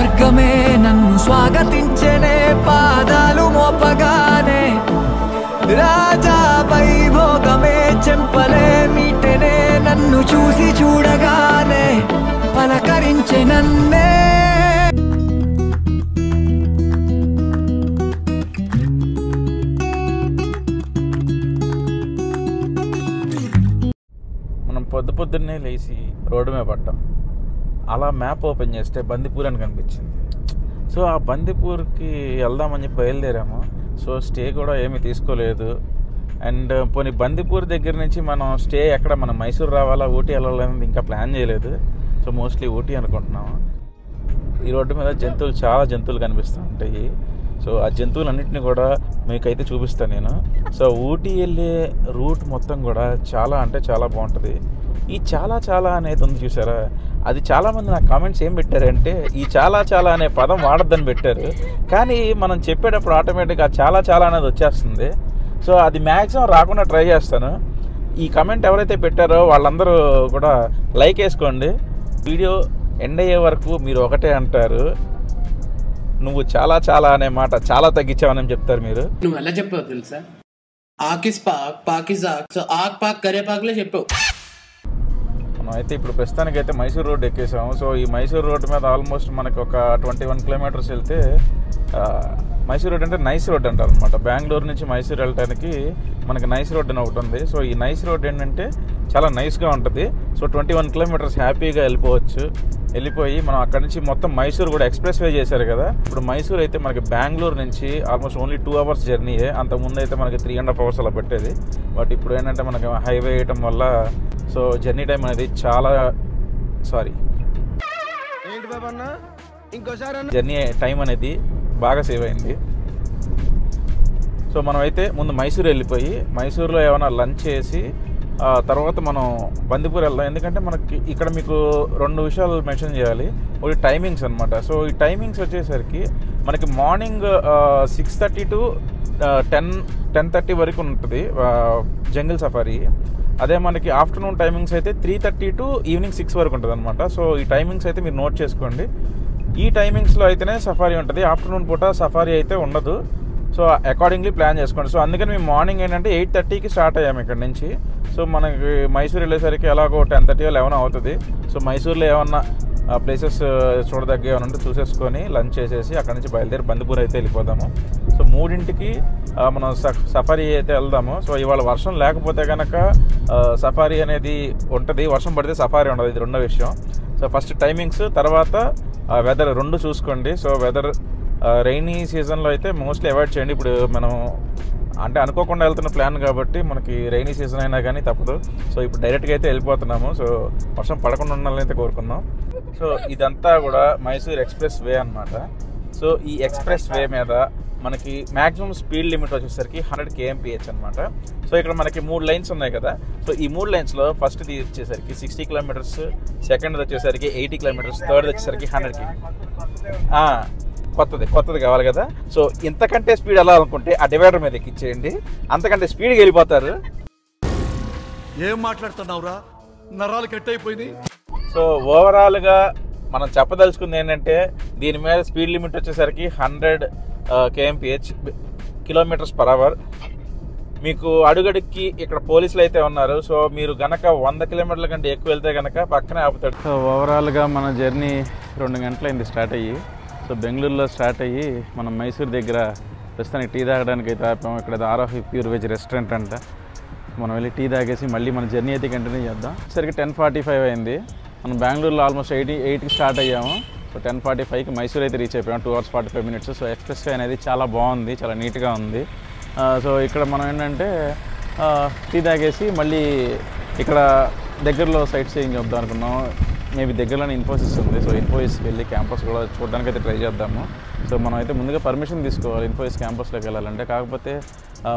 స్వర్గమే నన్ను స్వాగతించనే పాదాలు మోపగానే రాజా వైభోగమే చెంపలే మీటనే నన్ను చూసి చూడగానే పలకరించే నన్నే మనం పొద్దున్నే లేచి రోడ్డు మీద పడ్డాం. అలా మ్యాప్ ఓపెన్ చేస్తే బందిపూర్ అని కనిపించింది. సో ఆ బందిపూర్కి వెళ్దామని చెప్పి బయలుదేరాము. సో స్టే కూడా ఏమీ తీసుకోలేదు. అండ్ పోనీ బందిపూర్ దగ్గర నుంచి మనం స్టే ఎక్కడ, మనం మైసూర్ రావాలా ఊటీ వెళ్ళాలనేది ఇంకా ప్లాన్ చేయలేదు. సో మోస్ట్లీ ఊటీ అనుకుంటున్నాము. ఈ రోడ్డు మీద చాలా జంతువులు కనిపిస్తూ ఉంటాయి. సో ఆ జంతువులన్నింటినీ కూడా మీకైతే చూపిస్తాను నేను. సో ఊటీ వెళ్ళే రూట్ మొత్తం కూడా చాలా బాగుంటుంది. ఈ చాలా అనేది ఉంది చూసారా, అది చాలామంది నాకు కామెంట్స్ ఏం పెట్టారంటే ఈ చాలా అనే పదం వాడద్దని పెట్టారు. కానీ మనం చెప్పేటప్పుడు ఆటోమేటిక్గా చాలా అనేది వచ్చేస్తుంది. సో అది మ్యాక్సిమం రాకుండా ట్రై చేస్తాను. ఈ కమెంట్ ఎవరైతే పెట్టారో వాళ్ళందరూ కూడా లైక్ వేసుకోండి. వీడియో ఎండ్ అయ్యే వరకు మీరు ఒకటే అంటారు, నువ్వు చాలా అనే మాట చాలా తగ్గించావని చెప్తారు మీరు. నువ్వు ఎలా చెప్పావు తెలుసా? ఆకిస్ పాక్ పాకిస్ ఆక్, సో ఆక్ పాక్ కరే పాక్లే చెప్పావు. మనం అయితే ఇప్పుడు ప్రస్తుతానికైతే మైసూర్ రోడ్ ఎక్కేసాము. సో ఈ మైసూర్ రోడ్ మీద ఆల్మోస్ట్ మనకి ఒక 21 కిలోమీటర్స్ వెళ్తే మైసూర్ రోడ్ అంటే నైస్ రోడ్ అంటారు అనమాట. బెంగళూరు నుంచి మైసూర్ వెళ్ళడానికి మనకి నైస్ రోడ్ అని ఒకటి ఉంది. సో ఈ నైస్ రోడ్ ఏంటంటే చాలా నైస్గా ఉంటుంది. సో 21 కిలోమీటర్స్ హ్యాపీగా వెళ్ళిపోయి మనం అక్కడ నుంచి మొత్తం మైసూర్ కూడా ఎక్స్ప్రెస్ వే చేశారు కదా. ఇప్పుడు మైసూర్ అయితే మనకి బెంగళూరు నుంచి ఆల్మోస్ట్ ఓన్లీ 2 అవర్స్ జర్నీయే. అంతకుముందు అయితే మనకి 3.5 అవర్స్ అలా పెట్టేది. బట్ ఇప్పుడు ఏంటంటే మనకి హైవే వేయటం వల్ల సో జర్నీ టైం అనేది జర్నీ టైం అనేది బాగా సేవ్ అయింది. సో మనం అయితే ముందు మైసూర్ వెళ్ళిపోయి మైసూర్లో ఏమైనా లంచ్ చేసి తర్వాత మనం బందిపూర్ వెళ్దాం. ఎందుకంటే మనకి ఇక్కడ మీకు 2 విషయాలు మెన్షన్ చేయాలి. ఒకటి టైమింగ్స్ అనమాట. సో ఈ టైమింగ్స్ వచ్చేసరికి మనకి మార్నింగ్ 6:30 to 10:30 వరకు ఉంటుంది జంగిల్ సఫారీ. అదే మనకి ఆఫ్టర్నూన్ టైమింగ్స్ అయితే 3:30 to ఈవినింగ్ 6 వరకు ఉంటుంది అనమాట. సో ఈ టైమింగ్స్ అయితే మీరు నోట్ చేసుకోండి. ఈ టైమింగ్స్లో అయితేనే సఫారీ ఉంటుంది, ఆఫ్టర్నూన్ పూట సఫారీ అయితే ఉండదు. సో అకార్డింగ్లీ ప్లాన్ చేసుకోండి. సో అందుకని మేము మార్నింగ్ ఏంటంటే 8:30కి స్టార్ట్ అయ్యాము ఇక్కడ నుంచి. సో మనకి మైసూర్ వెళ్ళేసరికి ఎలాగో 10:30 or 11 అవుతుంది. సో మైసూర్లో ఏమన్నా ప్లేసెస్ చూడదగ్గ ఏమైనా ఉంటే చూసేసుకొని లంచ్ చేసేసి అక్కడ నుంచి బయలుదేరి బందిపూర్ అయితే వెళ్ళిపోదాము. సో 3ంటికి మనం సఫారీ అయితే వెళ్దాము. సో ఇవాళ వర్షం లేకపోతే కనుక సఫారీ అనేది ఉంటుంది, వర్షం పడితే సఫారీ ఉండదు. ఇది రెండో విషయం. సో ఫస్ట్ టైమింగ్స్, తర్వాత వెదర్ 2 చూసుకోండి. సో వెదర్ రైనీ సీజన్లో అయితే మోస్ట్లీ అవాయిడ్ చేయండి. ఇప్పుడు మనం అంటే అనుకోకుండా వెళ్తున్న ప్లాన్ కాబట్టి మనకి రైనీ సీజన్ అయినా కానీ తప్పదు. సో ఇప్పుడు డైరెక్ట్గా అయితే వెళ్ళిపోతున్నాము. సో వర్షం పడకుండా ఉండాలని అయితే కోరుకున్నాం. సో ఇదంతా కూడా మైసూర్ ఎక్స్ప్రెస్ వే అనమాట. సో ఈ ఎక్స్ప్రెస్ వే మీద మనకి మ్యాక్సిమం స్పీడ్ లిమిట్ వచ్చేసరికి 100 kmph అనమాట. సో ఇక్కడ మనకి 3 లైన్స్ ఉన్నాయి కదా. సో ఈ 3 లైన్స్లో ఫస్ట్ది వచ్చేసరికి 60 కిలోమీటర్స్, సెకండ్ది వచ్చేసరికి 80 కిలోమీటర్స్, థర్డ్ది వచ్చేసరికి 100 కొత్తది కావాలి కదా. సో ఇంతకంటే స్పీడ్ ఎలా అనుకుంటే ఆ డివైడర్ మీద ఎక్కిచ్చేయండి, అంతకంటే స్పీడ్గా వెళ్ళిపోతారు. ఏం మాట్లాడుతున్నావురా, నరాలు కట్ అయిపోయింది. సో ఓవరాల్గా మనం చెప్పదలుచుకుంది ఏంటంటే దీని మీద స్పీడ్ లిమిట్ వచ్చేసరికి 100 kmph కిలోమీటర్స్ పర్ అవర్. మీకు అడుగడుక్కి ఇక్కడ పోలీసులు అయితే ఉన్నారు. సో మీరు గనక 100 కిలోమీటర్ల కంటే ఎక్కువ వెళ్తే కనుక పక్కనే ఆపుతాడు. సో ఓవరాల్గా మన జర్నీ 2 గంటలైంది స్టార్ట్ అయ్యి. సో బెంగళూరులో స్టార్ట్ అయ్యి మనం మైసూర్ దగ్గర ప్రస్తుతానికి టీ తాగడానికి అయితే ఆపాము. ఇక్కడ ఆర్ఆఫ్ ప్యూర్ వెజ్ రెస్టారెంట్ అంట. మనం వెళ్ళి టీ తాగేసి మళ్ళీ మన జర్నీ అయితే కంటిన్యూ చేద్దాం. సరికి 10:45 అయింది. మనం బెంగళూరులో ఆల్మోస్ట్ 8కి స్టార్ట్ అయ్యాము. సో 10:45కి మైసూర్ అయితే రీచ్ అయిపోయాము. 2 hours 45 minutes. So express way అనేది చాలా బాగుంది, చాలా నీట్గా ఉంది. సో ఇక్కడ మనం ఏంటంటే టీ తాగేసి మళ్ళీ ఇక్కడ దగ్గరలో సైట్ సీయింగ్ చేద్దాం అనుకున్నాం. మేబీ దగ్గరలోనే ఇన్ఫోసిస్ ఉంది. సో ఇన్ఫోసిస్కి వెళ్ళి క్యాంపస్ కూడా చూడడానికి అయితే ట్రై చేద్దాము. సో మనం అయితే ముందుగా పర్మిషన్ తీసుకోవాలి ఇన్ఫోసిస్ క్యాంపస్లోకి వెళ్ళాలంటే. కాకపోతే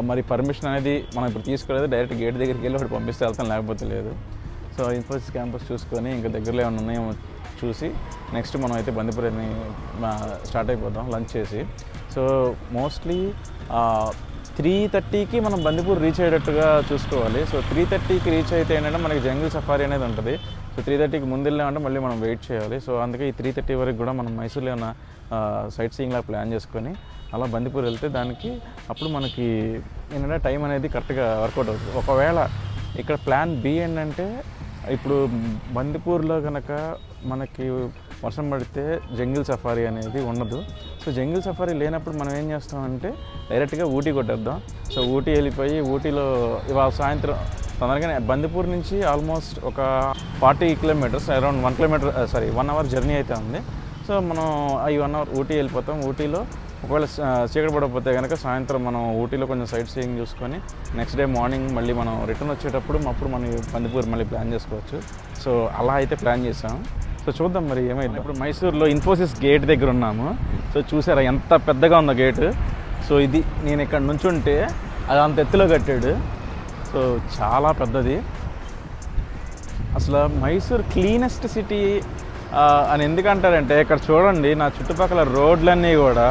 మరి పర్మిషన్ అనేది మనం ఇప్పుడు తీసుకోలేదు, డైరెక్ట్ గేట్ దగ్గరికి వెళ్ళి ఒకటి పంపిస్తే వెళ్తాం, లేకపోతే లేదు. సో ఇన్ఫోసిస్ క్యాంపస్ చూసుకొని ఇంకా దగ్గరలో ఏమైనా ఉన్నాయేమో చూసి నెక్స్ట్ మనం అయితే బందిపూర్ని స్టార్ట్ అయిపోదాం లంచ్ చేసి. సో మోస్ట్లీ 3:30కి మనం బందిపూర్ రీచ్ అయ్యేటట్టుగా చూసుకోవాలి. సో 3:30కి రీచ్ అయితే ఏంటంటే మనకి జంగిల్ సఫారీ అనేది ఉంటుంది. సో 3:30కి ముందు వెళ్ళామంటే మళ్ళీ మనం వెయిట్ చేయాలి. సో అందుకే ఈ 3:30 వరకు కూడా మనం మైసూర్లో ఉన్న సైట్ సీయింగ్ లాగా ప్లాన్ చేసుకొని అలా బందిపూర్ వెళ్తే దానికి అప్పుడు మనకి ఏంటంటే టైం అనేది కరెక్ట్గా వర్కౌట్ అవుతుంది. ఒకవేళ ఇక్కడ ప్లాన్ బి ఏంటంటే ఇప్పుడు బందిపూర్లో కనుక మనకి వర్షం పడితే జంగిల్ సఫారీ అనేది ఉండదు. సో జంగిల్ సఫారీ లేనప్పుడు మనం ఏం చేస్తామంటే డైరెక్ట్గా ఊటీ కొట్టేద్దాం. సో ఊటీ వెళ్ళిపోయి ఊటీలో ఇవాళ సాయంత్రం తొందరగానే బందిపూర్ నుంచి ఆల్మోస్ట్ ఒక 40 కిలోమీటర్స్ అరౌండ్ 1 అవర్ జర్నీ అయితే ఉంది. సో మనం ఈ 1 అవర్ ఊటీ వెళ్ళిపోతాం. ఊటీలో ఒకవేళ చీకటి పడకపోతే కనుక సాయంత్రం మనం ఊటీలో కొంచెం సైట్ సీయింగ్ చూసుకొని నెక్స్ట్ డే మార్నింగ్ మళ్ళీ మనం రిటర్న్ వచ్చేటప్పుడు అప్పుడు మనం బందిపూర్ మళ్ళీ ప్లాన్ చేసుకోవచ్చు. సో అలా అయితే ప్లాన్ చేసాం. సో చూద్దాం మరి ఏమైంది. ఇప్పుడు మైసూర్లో ఇన్ఫోసిస్ గేట్ దగ్గర ఉన్నాము. సో చూసారా ఎంత పెద్దగా ఉందో గేటు. సో ఇది నేను ఇక్కడ నుంచుంటే అది అంత ఎత్తులో కట్టాడు. సో చాలా పెద్దది. అసలు మైసూర్ క్లీనెస్ట్ సిటీ అని ఎందుకంటారంటే ఇక్కడ చూడండి నా చుట్టుపక్కల రోడ్లన్నీ కూడా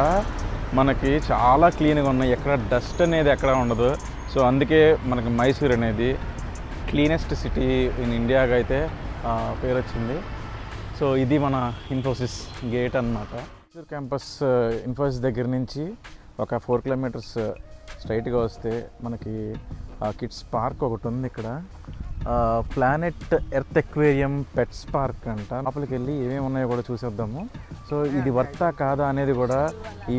మనకి చాలా క్లీన్గా ఉన్నాయి. ఎక్కడ డస్ట్ అనేది ఎక్కడ ఉండదు. సో అందుకే మనకి మైసూర్ అనేది క్లీనెస్ట్ సిటీ ఇన్ ఇండియాగా అయితే పేరు వచ్చింది. సో ఇది మన ఇన్ఫోసిస్ గేట్ అన్నమాట. మైసూర్ క్యాంపస్ ఇన్ఫోసిస్ దగ్గర నుంచి ఒక 4 కిలోమీటర్స్ స్ట్రైట్గా వస్తే మనకి కిడ్స్ పార్క్ ఒకటి ఉంది ఇక్కడ. Planet earth aquarium pets park అంట. లోపలికి వెళ్ళి ఏమేమి ఉన్నాయో కూడా చూసేద్దాము. సో ఇది వర్తా కాదా అనేది కూడా ఈ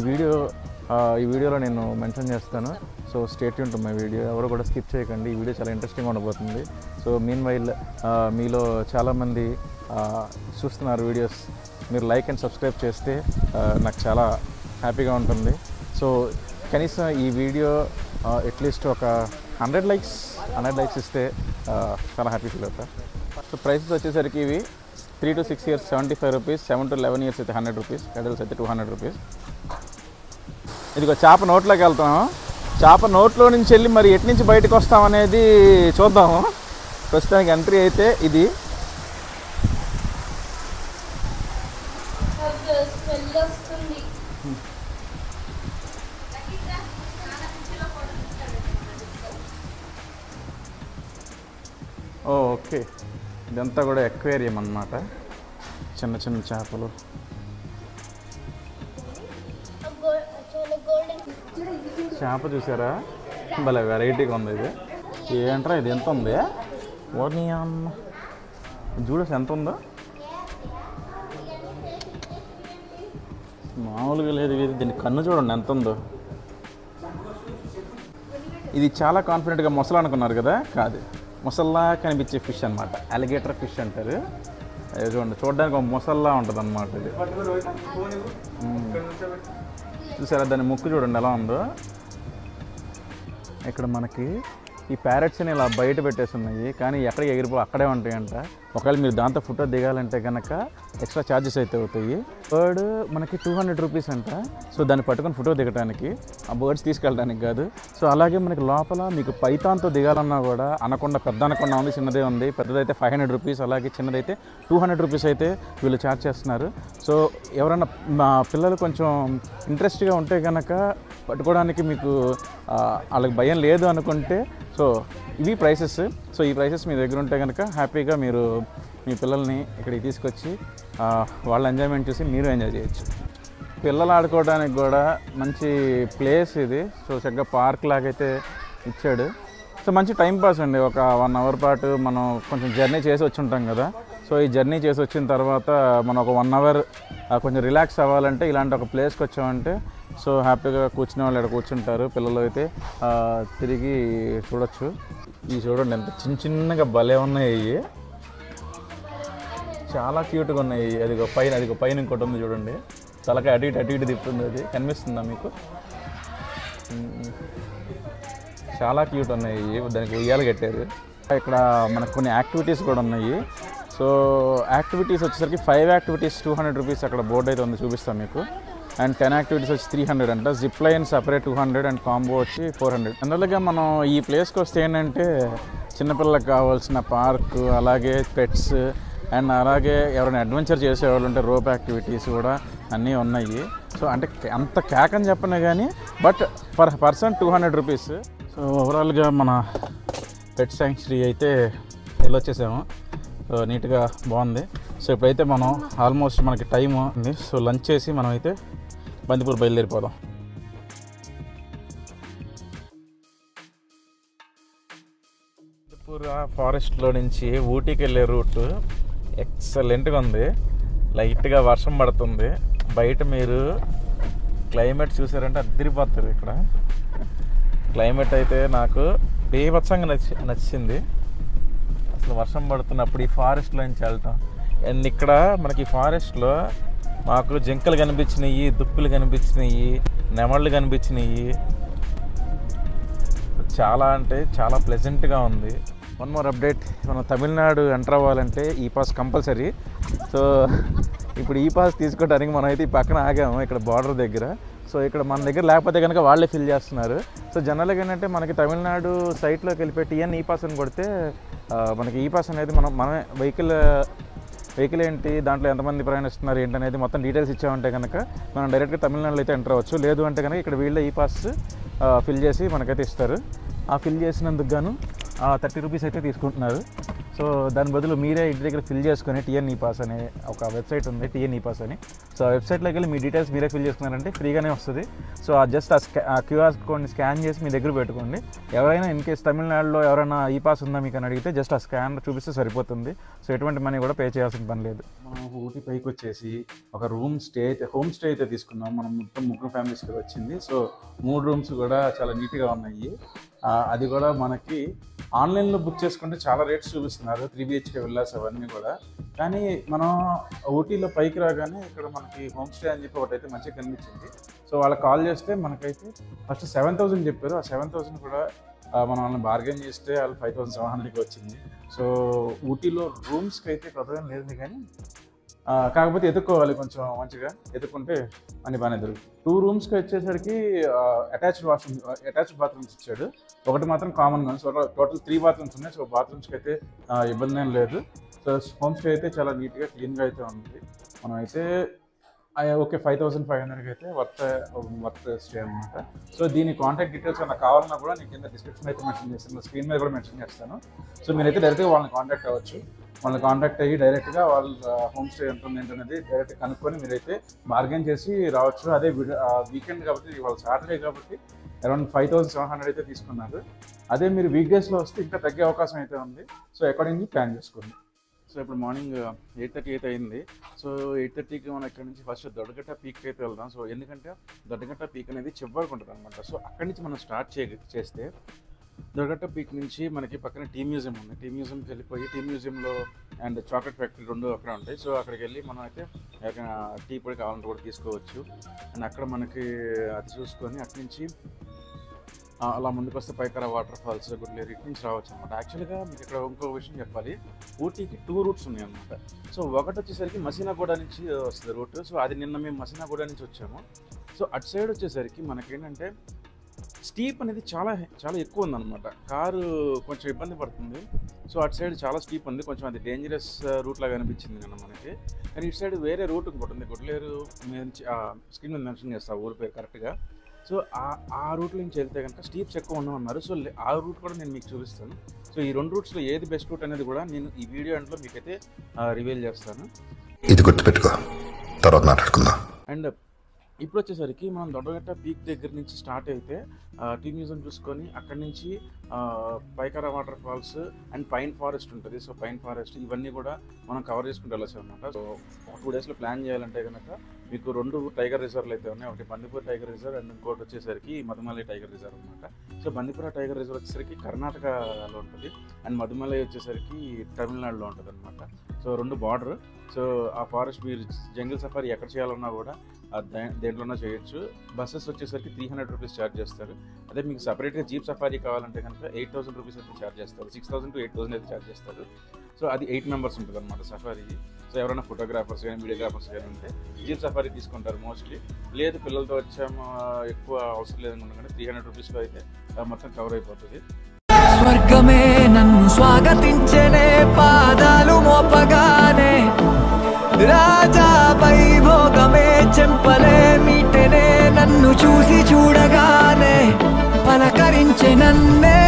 వీడియోలో నేను మెన్షన్ చేస్తాను. So stay tune to my video. ఎవరు కూడా స్కిప్ చేయకండి. ఈ వీడియో చాలా ఇంట్రెస్టింగ్గా ఉండబోతుంది. సో మీన్వైల్ మీలో చాలామంది చూస్తున్నారు వీడియోస్. మీరు లైక్ అండ్ సబ్స్క్రైబ్ చేస్తే నాకు చాలా హ్యాపీగా ఉంటుంది. సో కనీసం ఈ వీడియో అట్లీస్ట్ ఒక 100 లైక్స్ ఇస్తే చాలా హ్యాపీ ఫీల్ అవుతా. సో ప్రైసెస్ వచ్చేసరికి ఇవి 3 to 6 years 75 rupees, 7 to 11 years అయితే 100 రూపీస్, అడల్ట్స్ అయితే 200 రూపీస్. ఇదిగో చేప నోట్లోకి వెళ్తాము. చేప నోట్లో నుంచి వెళ్ళి మరి ఎటు నుంచి బయటకు వస్తామనేది చూద్దాము. ప్రస్తుతానికి ఎంట్రీ అయితే ఇది. ఓకే, ఇదంతా కూడా ఎక్వేరియం అన్నమాట. చిన్న చిన్న చేపలు. చేప చూసారా భలే వెరైటీగా ఉంది. ఇది ఏంట్రా ఇది ఎంత ఉంది? ఓని అమ్మ చూడసి ఎంత ఉందో. మామూలుగా లేదు ఇది. దీని కన్ను చూడండి ఎంత ఉందో. ఇది చాలా కాన్ఫిడెంట్గా మొసలు అనుకున్నారు కదా, కాదు, మొసల్లా కనిపించే ఫిష్ అనమాట. అలిగేటర్ ఫిష్ అంటారు. అది చూడండి, చూడడానికి ఒక మొసల్లా ఉంటుంది అన్నమాట. ఇది చూసారా దాని ముక్కు చూడండి ఎలా ఉందో. ఇక్కడ మనకి ఈ ప్యారెట్స్ని ఇలా బయట పెట్టేసి ఉన్నాయి, కానీ ఎక్కడికి ఎగిరిపో అక్కడే ఉంటాయంట. ఒకవేళ మీరు దాంతో ఫోటో దిగాలంటే కనుక ఎక్స్ట్రా ఛార్జెస్ అయితే అవుతాయి. బర్డ్ మనకి 200 రూపీస్ అంట. సో దాన్ని పట్టుకొని ఫోటో దిగడానికి, ఆ బర్డ్స్ తీసుకెళ్ళడానికి కాదు. సో అలాగే మనకి లోపల మీకు పైతాన్తో దిగాలన్నా కూడా అనకొండ, పెద్ద అనకొండ ఉంది, చిన్నదే ఉంది. పెద్దదైతే 500 రూపీస్, అలాగే చిన్నదైతే 200 రూపీస్ అయితే వీళ్ళు ఛార్జ్ చేస్తున్నారు. సో ఎవరైనా మా పిల్లలు కొంచెం ఇంట్రెస్ట్గా ఉంటే కనుక పట్టుకోవడానికి మీకు వాళ్ళకి భయం లేదు అనుకుంటే సో ఇవి ప్రైసెస్. సో ఈ ప్రైసెస్ మీ దగ్గర ఉంటే కనుక హ్యాపీగా మీరు మీ పిల్లల్ని ఇక్కడికి తీసుకొచ్చి వాళ్ళ ఎంజాయ్మెంట్ చూసి మీరు ఎంజాయ్ చేయొచ్చు. పిల్లలు ఆడుకోవడానికి కూడా మంచి ప్లేస్ ఇది. సో చక్కగా పార్క్ లాగైతే ఇచ్చాడు. సో మంచి టైం పాస్ అండి. ఒక 1 అవర్ పాటు మనం కొంచెం జర్నీ చేసి వచ్చి ఉంటాం కదా. సో ఈ జర్నీ చేసి వచ్చిన తర్వాత మనం ఒక 1 అవర్ కొంచెం రిలాక్స్ అవ్వాలంటే ఇలాంటి ఒక ప్లేస్కి వచ్చామంటే సో హ్యాపీగా కూర్చునే వాళ్ళు ఇక్కడ కూర్చుంటారు. పిల్లలు అయితే తిరిగి చూడొచ్చు. ఇవి చూడండి ఎంత చిన్నగా భలే ఉన్నాయి. చాలా క్యూట్గా ఉన్నాయి. అదిగో పైన ఇంకోటి ఉంది చూడండి. తలకాయ అటు ఇటు తిప్పుతుంది. అది కనిపిస్తుందా మీకు? చాలా క్యూట్ ఉన్నాయి. దానికి ఉయ్యాలు కట్టారు. ఇక్కడ మనకు కొన్ని యాక్టివిటీస్ కూడా ఉన్నాయి. సో యాక్టివిటీస్ వచ్చేసరికి 5 యాక్టివిటీస్ 200 రూపీస్ అక్కడ బోర్డు అయితే ఉంది, చూపిస్తాను మీకు. అండ్ 10 యాక్టివిటీస్ వచ్చి 300 అంట. Zip line separate 200 and combo వచ్చి 400. జనరల్గా మనం ఈ ప్లేస్కి వస్తే ఏంటంటే చిన్నపిల్లలకు కావాల్సిన పార్క్, అలాగే పెట్స్, అండ్ అలాగే ఎవరైనా అడ్వెంచర్ చేసేవాళ్ళు ఉంటే రోప్ యాక్టివిటీస్ కూడా అన్నీ ఉన్నాయి. సో అంటే అంత క్యాక్ అని చెప్పను కానీ but per person 200 rupees. So ఓవరాల్గా మన పెట్ శాంక్చురీ అయితే వెళ్ళొచ్చేసాము. సో నీట్గా బాగుంది. సో ఇప్పుడైతే మనం ఆల్మోస్ట్ మనకి టైం ఉంది. సో లంచ్ చేసి మనం అయితే బందిపూర్ బయలుదేరిపోదాం. బందిపూర్ ఫారెస్ట్లో నుంచి ఊటీకి వెళ్ళే రూట్ ఎక్సలెంట్గా ఉంది. లైట్గా వర్షం పడుతుంది. బయట మీరు క్లైమేట్ చూసారంటే అదిరిపోతుంది. ఇక్కడ క్లైమేట్ అయితే నాకు బీభత్సంగా నచ్చింది. అసలు వర్షం పడుతున్నప్పుడు ఈ ఫారెస్ట్లో నుంచి వెళ్ళటం. అండ్ ఇక్కడ మనకి ఫారెస్ట్లో మాకు జింకలు కనిపించినాయి, దుప్పులు కనిపించినాయి, నెమళ్ళు కనిపించినాయి. చాలా అంటే చాలా ప్లెజెంట్గా ఉంది. వన్ మోర్ అప్డేట్, మనం తమిళనాడు ఎంటర్ అవ్వాలంటే ఈ పాస్ కంపల్సరీ. సో ఇప్పుడు ఈ పాస్ తీసుకోవడానికి మనం అయితే ఈ పక్కన ఆగాము ఇక్కడ బార్డర్ దగ్గర. సో ఇక్కడ మన దగ్గర లేకపోతే కనుక వాళ్ళే ఫిల్ చేస్తున్నారు. సో జనరల్గా ఏంటంటే మనకి తమిళనాడు సైట్లోకి వెళ్ళిపోయి టీఎన్ ఈ పాస్ అని కొడితే మనకి ఈ పాస్ అనేది మనమే వెహికల్ ఏంటి, దాంట్లో ఎంతమంది ప్రయాణిస్తున్నారు ఏంటనేది మొత్తం డీటెయిల్స్ ఇచ్చామంటే కనుక మనం డైరెక్ట్గా తమిళనాడులో అయితే ఎంటర్ అవ్వచ్చు. లేదు అంటే కనుక ఇక్కడ వీళ్ళే ఈ పాస్ ఫిల్ చేసి మనకైతే ఇస్తారు. ఆ ఫిల్ చేసినందుకు గాను 30 రూపీస్ అయితే తీసుకుంటున్నారు. సో దాని బదులు మీరే ఇంటి దగ్గర ఫిల్ చేసుకొని టీఎన్ ఈ పాస్ అనే ఒక వెబ్సైట్ ఉంది, టీఎన్ ఈ పాస్ అని. సో ఆ వెబ్సైట్లోకి వెళ్ళి మీ డీటెయిల్స్ మీరే ఫిల్ చేసుకున్నారంటే ఫ్రీగానే వస్తుంది. సో జస్ట్ ఆ క్యూఆర్ కోడ్ని స్కాన్ చేసి మీ దగ్గర పెట్టుకోండి. ఎవరైనా ఇన్ కేస్ తమిళనాడులో ఎవరైనా ఈ పాస్ ఉందా మీకు అని అడిగితే జస్ట్ ఆ స్కాన్ చూపిస్తే సరిపోతుంది. సో ఎటువంటి మనీ కూడా పే చేయాల్సిన పని లేదు. మనం ఊటీ పైకి వచ్చేసి ఒక హోమ్ స్టే అయితే తీసుకున్నాం. మనం మొత్తం 3 ఫ్యామిలీస్కి వచ్చింది. సో 3 రూమ్స్ కూడా చాలా నీట్గా ఉన్నాయి. అది కూడా మనకి ఆన్లైన్లో బుక్ చేసుకుంటే చాలా రేట్స్ చూపిస్తున్నారు, 3 BHK విల్లాస్ అవన్నీ కూడా. కానీ మనం ఊటీలో పైకి రాగానే ఇక్కడ మనకి హోమ్ స్టే అని చెప్పి ఒకటైతే మంచిగా కనిపించింది. సో వాళ్ళకి కాల్ చేస్తే మనకైతే ఫస్ట్ 7,000 చెప్పారు. ఆ 7,000 కూడా మనం వాళ్ళని బార్గెన్ చేస్తే వాళ్ళు 5,700కి వచ్చింది. సో ఊటీలో రూమ్స్కి అయితే ప్రాబ్లం లేదు, కానీ కాకపోతే ఎత్తుక్కోవాలి, కొంచెం మంచిగా ఎత్తుక్కుంటే అన్ని బాగానే దొరుకుతుంది. 2 రూమ్స్కి వచ్చేసరికి అటాచ్డ్ బాత్రూమ్స్ ఇచ్చాడు. ఒకటి మాత్రం కామన్గా. సో టోటల్ 3 బాత్రూమ్స్ ఉన్నాయి. సో బాత్రూమ్స్కి అయితే ఇబ్బంది ఏం లేదు. సో హోమ్ స్టే అయితే చాలా నీట్గా క్లీన్గా అయితే ఉంది. మనం అయితే ఓకే 5,500కి అయితే వర్త్ స్టే అనమాట. సో దీని కాంటాక్ట్ డీటెయిల్స్ నాకు కావాలన్నా కూడా నేను కింద డిస్క్రిప్షన్ అయితే మెన్షన్ చేస్తాను, స్క్రీన్ మీద కూడా మెన్షన్ చేస్తాను. సో మీరైతే డైరెక్ట్గా వాళ్ళని కాంటాక్ట్ అవ్వచ్చు. వాళ్ళని కాంటాక్ట్ అయ్యి డైరెక్ట్గా వాళ్ళ హోమ్ స్టే ఎంత ఉంది ఏంటనేది డైరెక్ట్ కనుక్కొని మీరైతే బార్గెన్ చేసి రావచ్చు. అదే వీకెండ్ కాబట్టి, ఇవాళ సాటర్డే కాబట్టి అరౌండ్ 5,700 అయితే తీసుకున్నారు. అదే మీరు వీక్ డేస్లో వస్తే ఇంకా తగ్గే అవకాశం అయితే ఉంది. సో అకార్డింగ్లీ ప్లాన్ చేసుకోండి. సో ఇప్పుడు మార్నింగ్ 8:30 అయితే అయింది. సో 8:30కి మనం ఇక్కడ నుంచి ఫస్ట్ దొడ్డగట్ట పీక్ అయితే వెళ్దాం. సో ఎందుకంటే దొడ్డగట్ట పీక్ అనేది చివరికి ఉంటుంది అనమాట. సో అక్కడి నుంచి మనం స్టార్ట్ చేస్తే దొడ్డగట్ట పీక్ నుంచి మనకి పక్కన టీ మ్యూజియం ఉంది. టీ మ్యూజియంకి వెళ్ళిపోయి టీ మ్యూజియంలో అండ్ చాక్లెట్ ఫ్యాక్టరీ 2 అక్కడ ఉంటాయి. సో అక్కడికి వెళ్ళి మనం అయితే టీ పొడి కావాలంటే కూడా తీసుకోవచ్చు. అండ్ అక్కడ మనకి అది చూసుకొని అక్కడి నుంచి అలా ముందుకు వస్తే పైకరా వాటర్ ఫాల్స్, గుడ్లేరు ఇటు నుంచి రావచ్చు అనమాట. యాక్చువల్గా మీకు ఇక్కడ ఇంకో విషయం చెప్పాలి, ఊటీకి 2 రూట్స్ ఉన్నాయి అనమాట. సో ఒకటి వచ్చేసరికి మసీనాగూడ నుంచి వస్తుంది రూట్. సో అది నిన్న మేము మసీనాగూడ నుంచి వచ్చాము. సో అటు సైడ్ వచ్చేసరికి మనకేంటంటే స్టీప్ అనేది చాలా చాలా ఎక్కువ ఉందన్నమాట. కారు కొంచెం ఇబ్బంది పడుతుంది. సో అటు సైడ్ చాలా స్టీప్ ఉంది, కొంచెం అది డేంజరస్ రూట్ లాగా అనిపించింది కన్నా మనకి. కానీ ఇటు సైడ్ వేరే రూట్ ఇంకోటి ఉంది, గుడ్లేరు నుంచి స్క్రీన్ మీద మెన్షన్ చేస్తా ఊరి పేరు కరెక్ట్గా. సో ఆ రూట్ నుంచి వెళ్తే కనుక స్టీప్స్ ఎక్కువ ఉన్నామన్నారు. సో ఆ రూట్ కూడా నేను మీకు చూపిస్తాను. సో ఈ 2 రూట్స్లో ఏది బెస్ట్ రూట్ అనేది కూడా నేను ఈ వీడియో ఎండ్లో మీకైతే రివీల్ చేస్తాను. ఇది గుర్తుపెట్టుకో, తర్వాత మాట్లాడుకుందాం. అండ్ ఇప్పుడు వచ్చేసరికి మనం దొడ్డగట్ట పీక్ దగ్గర నుంచి స్టార్ట్ అయితే టీ మ్యూజియం చూసుకొని అక్కడి నుంచి Pykara water falls and pine forest ఉంటుంది. సో పైన్ ఫారెస్ట్ ఇవన్నీ కూడా మనం కవర్ చేసుకుంటూ వెళ్ళొచ్చు అనమాట. సో 2 డేస్లో ప్లాన్ చేయాలంటే కనుక మీకు 2 టైగర్ రిజర్వ్లు అయితే ఉన్నాయి. ఒకటి బందిపూర్ టైగర్ రిజర్వ్ అండ్ ఇంకోటి వచ్చేసరికి మధుమలై టైగర్ రిజర్వ్ అనమాట. సో బందిపూర్ టైగర్ రిజర్వ్ వచ్చేసరికి కర్ణాటకలో ఉంటుంది అండ్ మధుమలై వచ్చేసరికి తమిళనాడులో ఉంటుంది అనమాట. So 2 border. సో ఆ ఫారెస్ట్ మీరు జంగిల్ సఫారీ ఎక్కడ చేయాలన్నా కూడా దేంట్లోనే చేయొచ్చు. బస్సెస్ వచ్చేసరికి 300 రూపీస్ ఛార్జ్ చేస్తారు. అదే మీకు సపరేట్గా జీప్ సఫారీ కావాలంటే కనుక 8,000 రూపీస్ అయితే ఛార్జ్ చేస్తారు. 6,000 to 8,000 అయితే ఛార్జ్ చేస్తారు. సో అది 8 మెంబర్స్ ఉంటుంది అనమాట సఫారీ. సో ఎవరైనా ఫోటోగ్రాఫర్స్ కానీ వీడియోగ్రాఫర్స్ కానీ ఉంటే జీప్ సఫారీ తీసుకుంటారు మోస్ట్లీ. లేదు పిల్లలతో వచ్చాము ఎక్కువ అవసరం లేదనుకుంటాం కానీ 300 రూపీస్లో అయితే మొత్తం కవర్ అయిపోతుంది. స్వర్గమే నన్ను స్వాగతించనే పాదాలు మోపగానే, రాజా వైభోగమే చెంపలే మీటనే నన్ను చూసి చూడగానే, పలకరించే నన్నే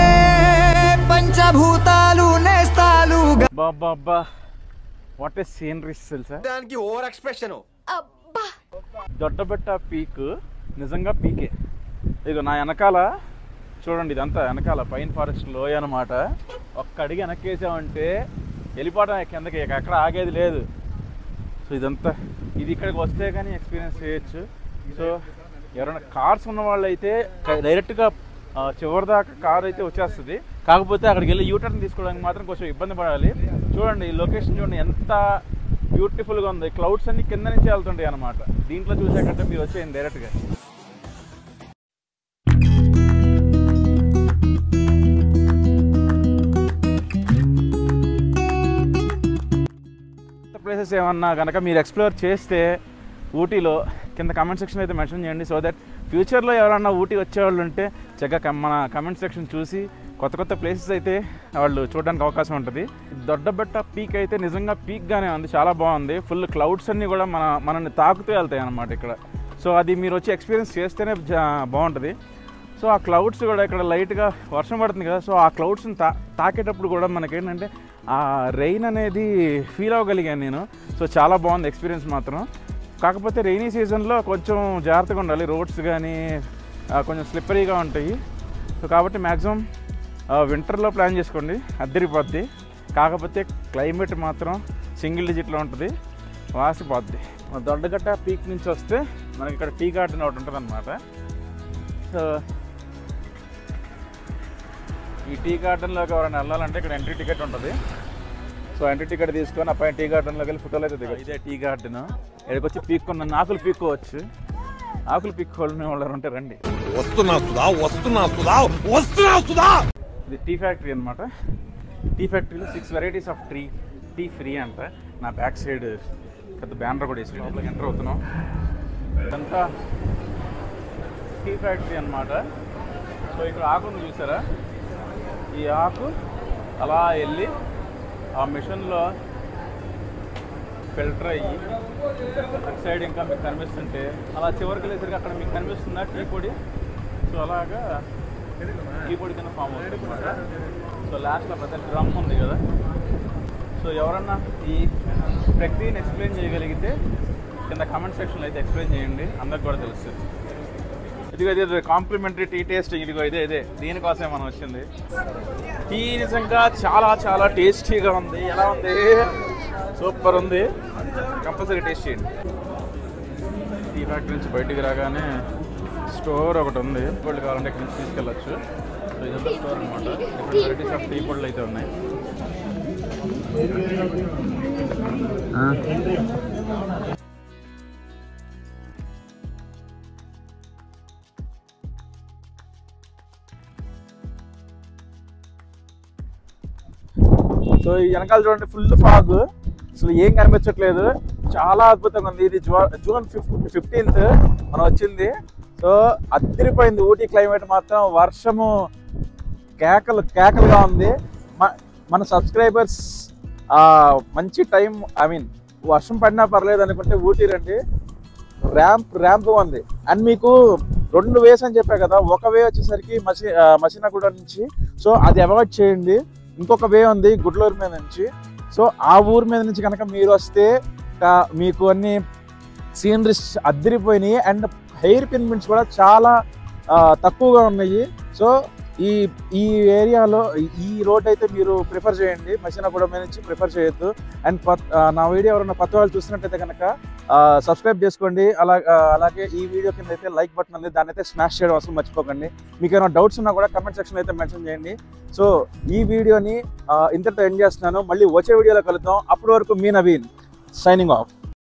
పంచభూతాలు నేస్తాలుగా. బాబా వాట్ ఏ సీనరీస్ తెలుసా. దానికి ఓవర్ ఎక్స్ప్రెషన్. దొడ్డబెట్ట పీక్ నిజంగా పీకే. ఇదిగో నా వెనకాల చూడండి, ఇదంతా వెనకాల పైన్ ఫారెస్ట్ లోయ అనమాట. ఒక్క అడిగి వెనక్కేసామంటే వెళ్ళిపోవడం కిందకి, ఎక్కడ ఆగేది లేదు. సో ఇదంతా ఇది ఇక్కడికి వస్తే కానీ ఎక్స్పీరియన్స్ చేయొచ్చు. సో ఎవరైనా కార్స్ ఉన్న వాళ్ళు అయితే డైరెక్ట్గా చివరి దాకా కార్ అయితే వచ్చేస్తుంది. కాకపోతే అక్కడికి వెళ్ళి యూటర్న్ తీసుకోవడానికి మాత్రం కొంచెం ఇబ్బంది పడాలి. చూడండి ఈ లొకేషన్ చూడండి ఎంత బ్యూటిఫుల్గా ఉంది. క్లౌడ్స్ అన్ని కింద నుంచి వెళ్తుంటాయి అనమాట. దీంట్లో చూసాకంటే మీరు వచ్చేయండి డైరెక్ట్గా. ప్లేసెస్ ఏమన్నా కనుక మీరు ఎక్స్ప్లోర్ చేస్తే ఊటీలో కింద కమెంట్ సెక్షన్ అయితే మెన్షన్ చేయండి. సో దట్ ఫ్యూచర్లో ఎవరన్నా ఊటీ వచ్చేవాళ్ళు ఉంటే చక్కగా మన కమెంట్ సెక్షన్ చూసి కొత్త కొత్త ప్లేసెస్ అయితే వాళ్ళు చూడడానికి అవకాశం ఉంటుంది. దొడ్డబెట్ట పీక్ అయితే నిజంగా పీక్గానే ఉంది, చాలా బాగుంది. ఫుల్ క్లౌడ్స్ అన్నీ కూడా మనల్ని తాకుతూ వెళ్తాయి అన్నమాట ఇక్కడ. సో అది మీరు వచ్చి ఎక్స్పీరియన్స్ చేస్తేనే బాగుంటుంది. సో ఆ క్లౌడ్స్ కూడా ఇక్కడ లైట్గా వర్షం పడుతుంది కదా, సో ఆ క్లౌడ్స్ని తాకేటప్పుడు కూడా మనకేంటంటే ఆ రెయిన్ అనేది ఫీల్ అవ్వగలిగాను నేను. సో చాలా బాగుంది ఎక్స్పీరియన్స్ మాత్రం. కాకపోతే రెయినీ సీజన్లో కొంచెం జాగ్రత్తగా ఉండాలి, రోడ్స్ కానీ కొంచెం స్లిప్పరీగా ఉంటాయి. సో కాబట్టి మ్యాక్సిమం వింటర్లో ప్లాన్ చేసుకోండి, అద్దరిపోద్ది. కాకపోతే క్లైమేట్ మాత్రం సింగిల్ డిజిట్లో ఉంటుంది, వాసిపోద్ది. దొడ్డగట్ట పీక్ నుంచి వస్తే మనకి ఇక్కడ టీ గార్డెన్ ఒకటి ఉంటుంది అనమాట. సో ఈ టీ గార్డెన్లోకి ఎవరైనా వెళ్ళాలంటే ఇక్కడ ఎంట్రీ టికెట్ ఉంటుంది. సో ఎంట్రీ టికెట్ తీసుకొని అప్పటి టీ గార్డెన్లోకి వెళ్ళి ఫోటోలు అయితే దిగచ్చు. ఇదే టీ గార్డెన్. ఇక్కడికి వచ్చి పీక్కున్న ఆకులు పీక్కోవచ్చు. ఆకులు పీక్కోవాలని వాళ్ళు ఉంటే రండి. ఇది టీ ఫ్యాక్టరీ అనమాట. టీ ఫ్యాక్టరీలో 6 వెరైటీస్ ఆఫ్ టీ ఫ్రీ అంట. నా బ్యాక్ సైడ్ పెద్ద బ్యానర్ కూడా వేసి లోపలికి ఎంటర్ అవుతున్నాం. ఇదంతా టీ ఫ్యాక్టరీ అనమాట. సో ఇక్కడ ఆకును చూసారా, ఈ ఆకు అలా వెళ్ళి ఆ మిషన్లో ఫిల్టర్ అయ్యి అటు సైడ్ ఇంకా మీకు కనిపిస్తుంటే అలా చివరికి వెళ్ళేసరికి అక్కడ మీకు కనిపిస్తుందా టీ పొడి. సో అలాగా టీ పొడి కింద ఫామ్ అవుతుంది అనమాట. సో లాస్ట్లో పెద్ద డ్రమ్ ఉంది కదా. సో ఎవరన్నా ఈ ప్రక్రియను ఎక్స్ప్లెయిన్ చేయగలిగితే కింద కామెంట్ సెక్షన్లో అయితే ఎక్స్ప్లెయిన్ చేయండి, అందరికి కూడా తెలుస్తుంది. ఇదిగో ఇదే కాంప్లిమెంటరీ టీ టేస్టింగ్. ఇదిగో ఇదే దీనికోసమే మనం వచ్చింది. టీ నిజంగా చాలా చాలా టేస్టీగా ఉంది. ఎలా ఉంది? సూపర్ ఉంది. కంపల్సరీ టేస్ట్ చేయండి. టీ ఫ్యాక్టరీ నుంచి బయటికి రాగానే స్టోర్ ఒకటి ఉంది. పొడులు కావాలంటే ఇక్కడ నుంచి తీసుకెళ్ళచ్చు. సో ఇదంతా స్టోర్ అనమాట. ఇక్కడ వెరైటీస్ ఆఫ్ టీ పొడులు అయితే ఉన్నాయి. సో ఈ వెనకాల చూడండి ఫుల్ ఫాగ్, అసలు ఏం కనిపించట్లేదు, చాలా అద్భుతంగా ఉంది. ఇది జూన్ 15th మనం వచ్చింది. సో అదిరిపోయింది ఊటీ క్లైమేట్ మాత్రం. వర్షము కేకలుగా ఉంది. మన సబ్స్క్రైబర్స్ మంచి టైం, వర్షం పడినా పర్లేదు అనుకుంటే ఊటీ రండి. ర్యాంప్ ఉంది. అండ్ మీకు 2 వేస్ అని చెప్పా కదా, ఒక వే వచ్చేసరికి మసినగూడ నుంచి. సో అది అవాయిడ్ చేయండి. ఇంకొక వే ఉంది గుడ్లూరు మీద నుంచి. సో ఆ ఊరు మీద నుంచి కనుక మీరు వస్తే మీకు అన్ని సీనరీస్ అద్దరిపోయినాయి. అండ్ హెయిర్ పిన్మెంట్స్ కూడా చాలా తక్కువగా ఉన్నాయి. సో ఈ ఏరియాలో ఈ రోడ్ అయితే మీరు ప్రిఫర్ చేయండి, మసినగూడ మీద నుంచి ప్రిఫర్ చేయొద్దు. అండ్ నా వీడియో ఎవరైనా కొత్త వాళ్ళు చూస్తున్నట్టయితే కనుక సబ్స్క్రైబ్ చేసుకోండి. అలాగే ఈ వీడియో కింద అయితే లైక్ బటన్ ఉంది, దాన్ని అయితే స్మాష్ చేయడం అసలు మర్చిపోకండి. మీకు ఏమైనా డౌట్స్ ఉన్నా కూడా కమెంట్ సెక్షన్ అయితే మెన్షన్ చేయండి. సో ఈ వీడియోని ఇంతటితో ఎండ్ చేస్తున్నాను. మళ్ళీ వచ్చే వీడియోలో కలుద్దాం. అప్పటి వరకు మీ నవీన్ సైనింగ్ ఆఫ్.